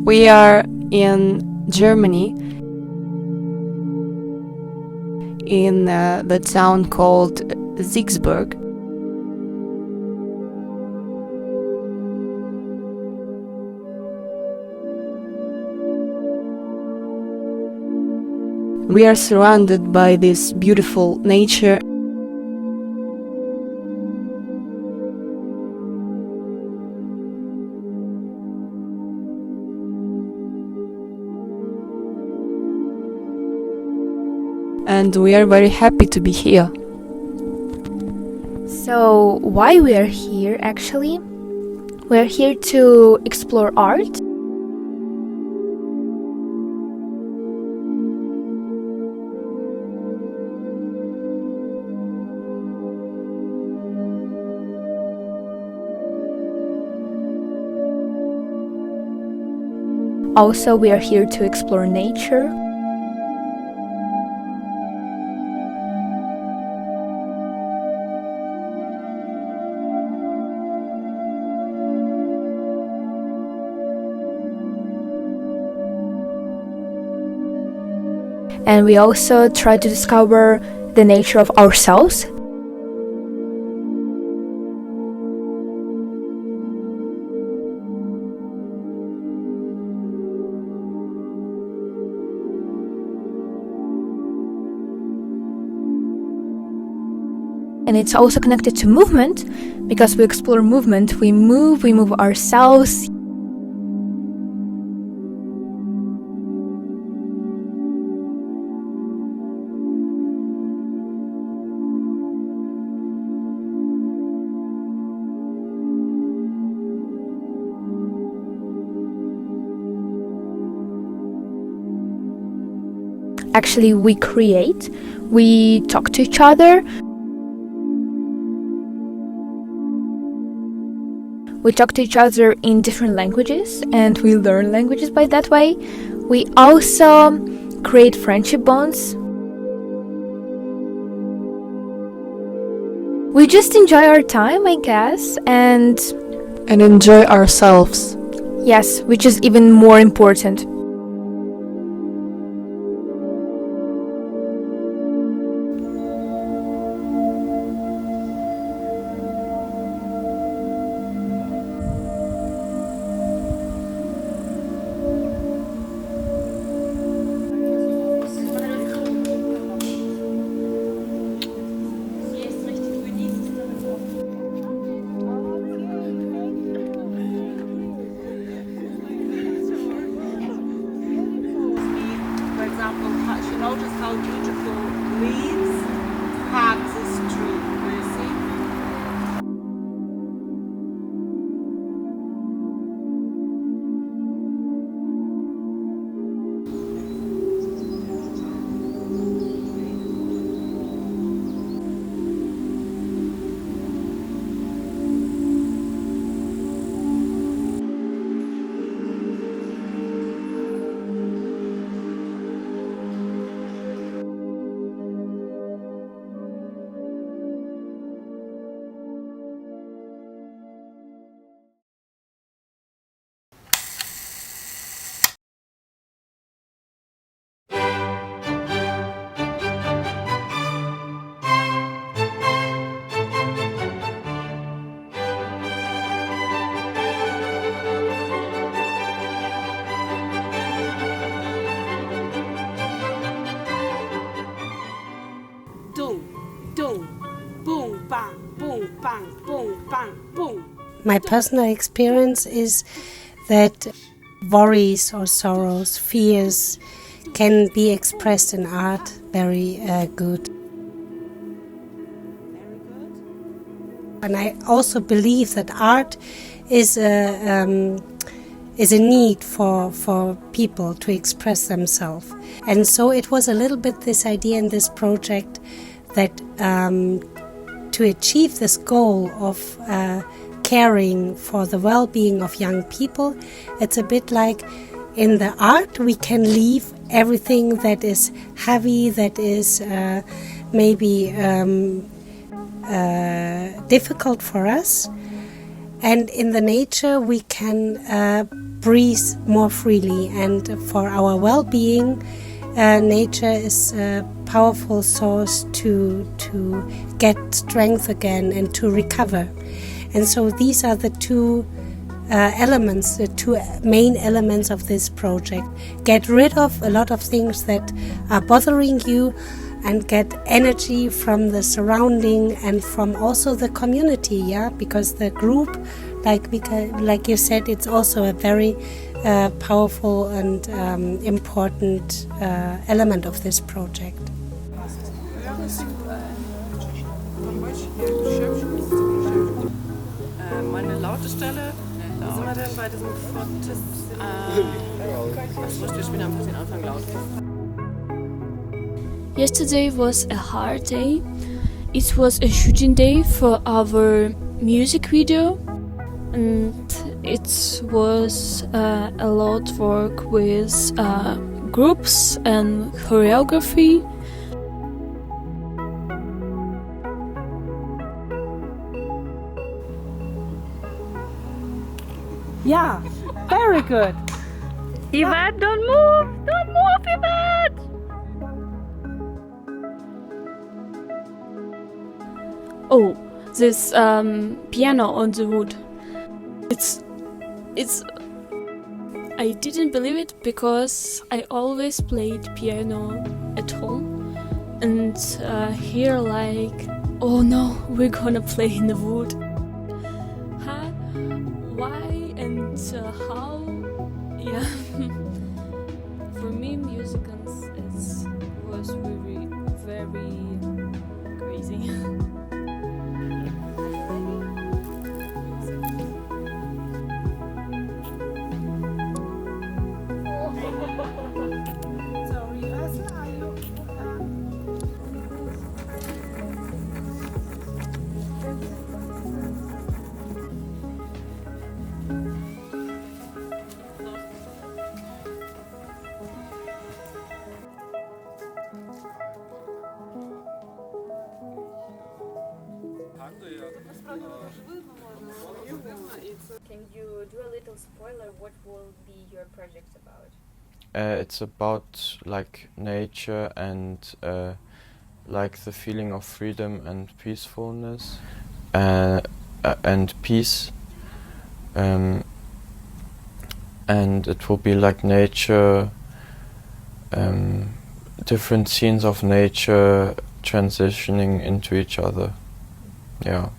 We are in Germany, in the town called Siegsdorf. We are surrounded by this beautiful nature. And we are very happy to be here. So, why we are here actually? We are here to explore art. Also, we are here to explore nature. And we also try to discover the nature of ourselves. And it's also connected to movement, because we explore movement, we move ourselves. Actually, we create, we talk to each other. We talk to each other in different languages, and we learn languages by that way. We also create friendship bonds. We just enjoy our time, I guess, and enjoy ourselves. Yes, which is even more important. Notice how beautiful leaves hug this tree. Do you see? My personal experience is that worries or sorrows, fears can be expressed in art very good. And I also believe that art is a need for people to express themselves. And so it was a little bit this idea in this project that to achieve this goal of caring for the well-being of young people, it's a bit like in the art we can leave everything that is heavy, that is maybe difficult for us, And in the nature we can breathe more freely, and for our well-being, nature is a powerful source to get strength again and to recover. And so these are the two elements, the two main elements of this project. Get rid of a lot of things that are bothering you and get energy from the surrounding and from also the community, yeah, because the group, like you said, it's also a very powerful and important element of this project. Meine laute Stelle, wo sind wir denn bei diesem wir spielen einfach den Anfang laut. Yesterday was a hard day. It was a shooting day for our music video, and it was a lot of work with groups and choreography. Yeah, very good. Yvette, don't move! Don't move, Yvette! Oh, this piano on the wood. It's. I didn't believe it because I always played piano at home, and here like, oh no, we're gonna play in the wood. Huh? Why and how? Yeah. For me, music was really very crazy. Can you do a little spoiler? What will be your project about? It's about like nature and like the feeling of freedom and peacefulness and peace, and it will be like nature, different scenes of nature transitioning into each other. Yeah,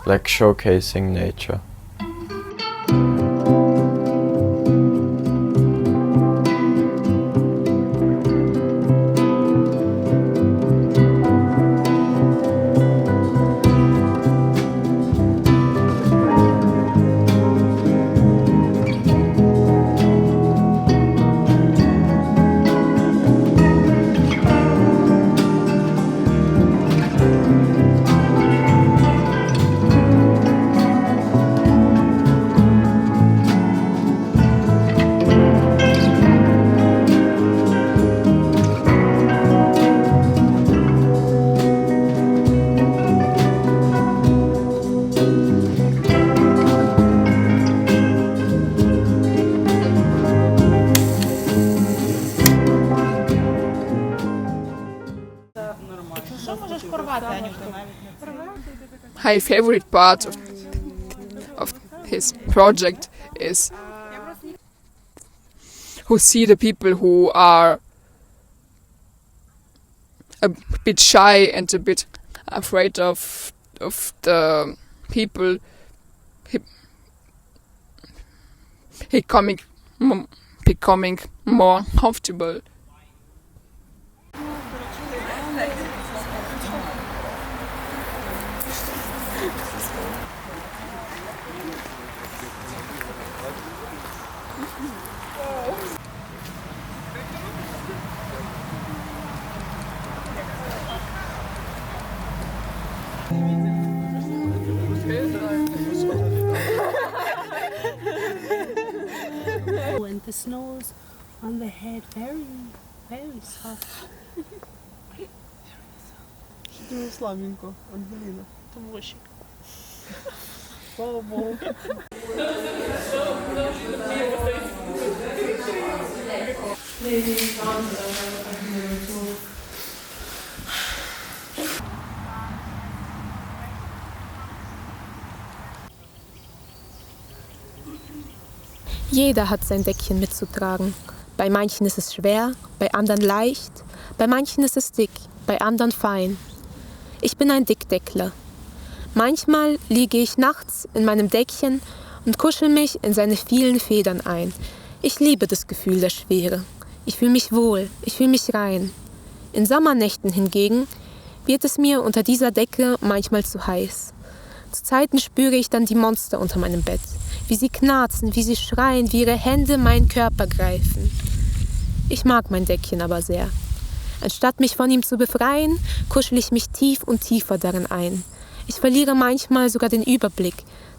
like showcasing nature. My favorite part of his project is who see the people who are a bit shy and a bit afraid of the people becoming more comfortable. And the snows on the head, very, very soft. Славненько, Ангеліна. Там очі. Jeder hat sein Deckchen mitzutragen. Bei manchen ist es schwer, bei anderen leicht, bei manchen ist es dick, bei anderen fein. Ich bin ein Dickdeckler. Manchmal liege ich nachts in meinem Deckchen und kuschel mich in seine vielen Federn ein. Ich liebe das Gefühl der Schwere. Ich fühle mich wohl, ich fühle mich rein. In Sommernächten hingegen wird es mir unter dieser Decke manchmal zu heiß. Zu Zeiten spüre ich dann die Monster unter meinem Bett, wie sie knarzen, wie sie schreien, wie ihre Hände meinen Körper greifen. Ich mag mein Deckchen aber sehr. Anstatt mich von ihm zu befreien, kuschel ich mich tief und tiefer darin ein. Ich verliere manchmal sogar den Überblick,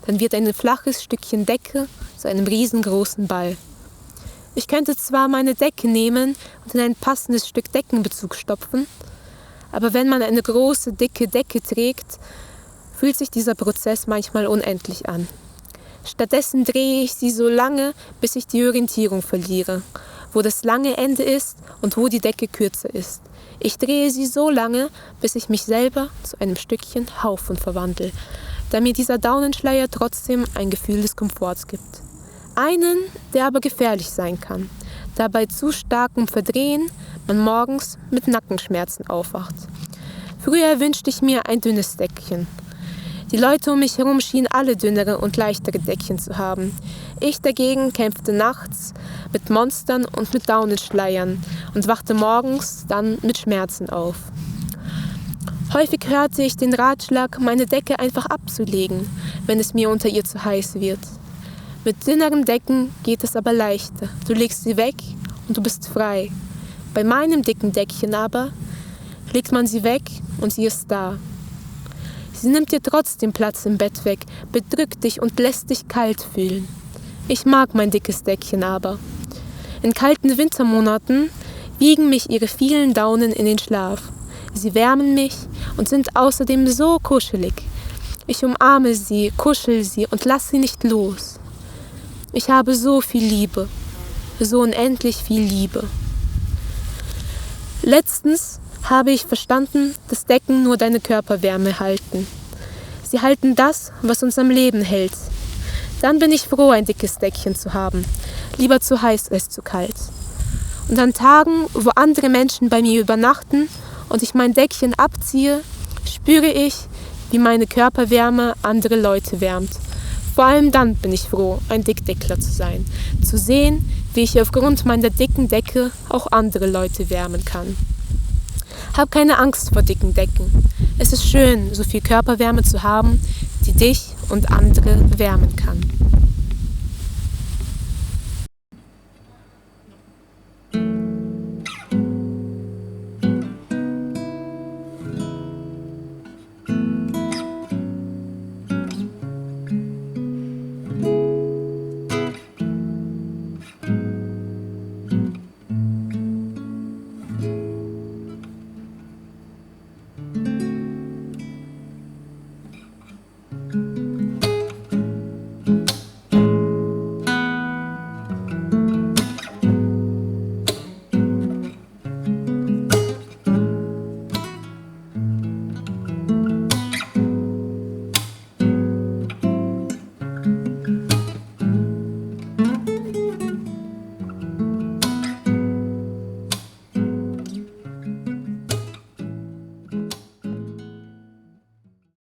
dann wird ein flaches Stückchen Decke zu einem riesengroßen Ball. Ich könnte zwar meine Decke nehmen und in ein passendes Stück Deckenbezug stopfen, aber wenn man eine große, dicke Decke trägt, fühlt sich dieser Prozess manchmal unendlich an. Stattdessen drehe ich sie so lange, bis ich die Orientierung verliere, wo das lange Ende ist und wo die Decke kürzer ist. Ich drehe sie so lange, bis ich mich selber zu einem Stückchen Haufen verwandle, da mir dieser Daunenschleier trotzdem ein Gefühl des Komforts gibt. Einen, der aber gefährlich sein kann, da bei zu starkem Verdrehen man morgens mit Nackenschmerzen aufwacht. Früher wünschte ich mir ein dünnes Deckchen. Die Leute um mich herum schienen alle dünnere und leichtere Deckchen zu haben. Ich dagegen kämpfte nachts mit Monstern und mit Daunenschleiern und wachte morgens dann mit Schmerzen auf. Häufig hörte ich den Ratschlag, meine Decke einfach abzulegen, wenn es mir unter ihr zu heiß wird. Mit dünneren Decken geht es aber leichter. Du legst sie weg und du bist frei. Bei meinem dicken Deckchen aber legt man sie weg und sie ist da. Sie nimmt dir trotzdem Platz im Bett weg, bedrückt dich und lässt dich kalt fühlen. Ich mag mein dickes Deckchen aber. In kalten Wintermonaten wiegen mich ihre vielen Daunen in den Schlaf. Sie wärmen mich und sind außerdem so kuschelig. Ich umarme sie, kuschel sie und lass sie nicht los. Ich habe so viel Liebe, so unendlich viel Liebe. Letztens habe ich verstanden, dass Decken nur deine Körperwärme halten. Sie halten das, was uns am Leben hält. Dann bin ich froh, ein dickes Deckchen zu haben. Lieber zu heiß als zu kalt. Und an Tagen, wo andere Menschen bei mir übernachten und ich mein Deckchen abziehe, spüre ich, wie meine Körperwärme andere Leute wärmt. Vor allem dann bin ich froh, ein Dickdeckler zu sein. Zu sehen, wie ich aufgrund meiner dicken Decke auch andere Leute wärmen kann. Hab keine Angst vor dicken Decken. Es ist schön, so viel Körperwärme zu haben, die dich und andere wärmen kann.